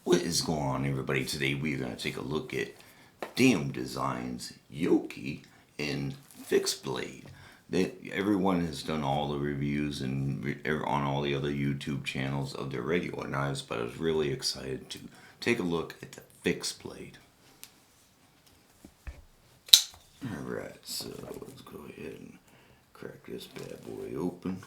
What is going on, everybody? Today we're going to take a look at Damn Designs Yokai in Fixed Blade. Everyone has done all the reviews and on all the other YouTube channels of their regular knives, but I was really excited to take a look at the Fixed Blade. Alright, so let's go ahead and crack this bad boy open.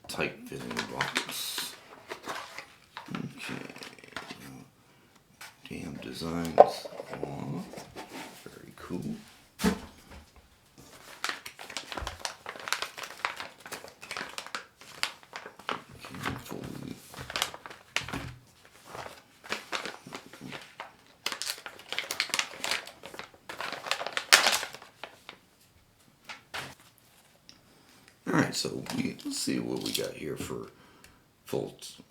Tight fitting box. Okay. Damn Designs. Aww. Very cool. Carefully. Alright, so let's see what we got here for folds.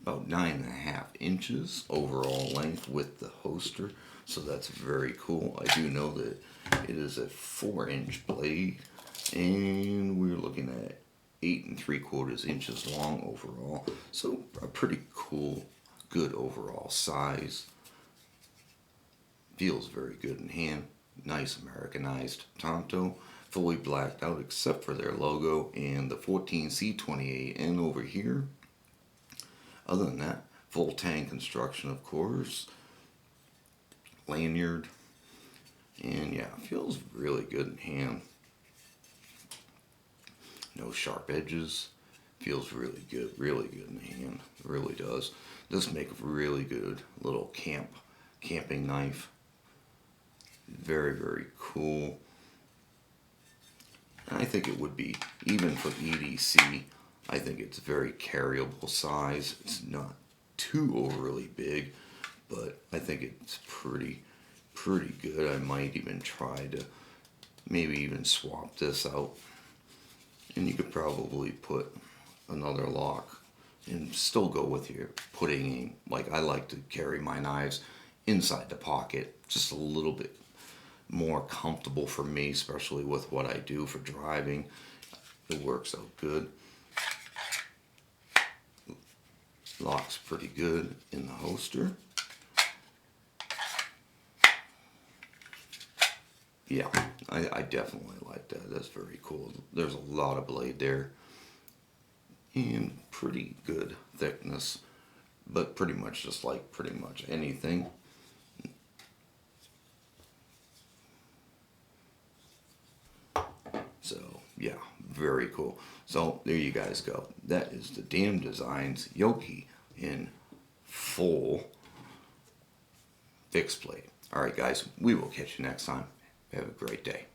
About 9.5 inches overall length with the holster, so that's very cool. I do know that it is a 4-inch blade, and we're looking at 8 3/4 inches long overall, so a pretty cool, good overall size. Feels very good in hand. Nice Americanized Tanto, fully blacked out except for their logo and the 14C28N over here. Other than that, full tang construction, of course. Lanyard. And yeah, feels really good in hand. No sharp edges. Feels really good in hand. It really does. Does make a really good little camping knife. Very, very cool. I think it would be, even for EDC, I think it's very carryable size. It's not too overly big, but I think it's pretty good. I might even try to maybe even swap this out. And you could probably put another lock and still go with your putting, like I like to carry my knives inside the pocket, just a little bit more comfortable for me, especially with what I do for driving. It works out good. Locks pretty good in the holster. Yeah, I definitely like that. That's very cool. There's a lot of blade there. And pretty good thickness. But pretty much just like pretty much anything. So, yeah, very cool. So, there you guys go. That is the Damn Designs Yokai in full fixed blade. Alright, guys, we will catch you next time. Have a great day.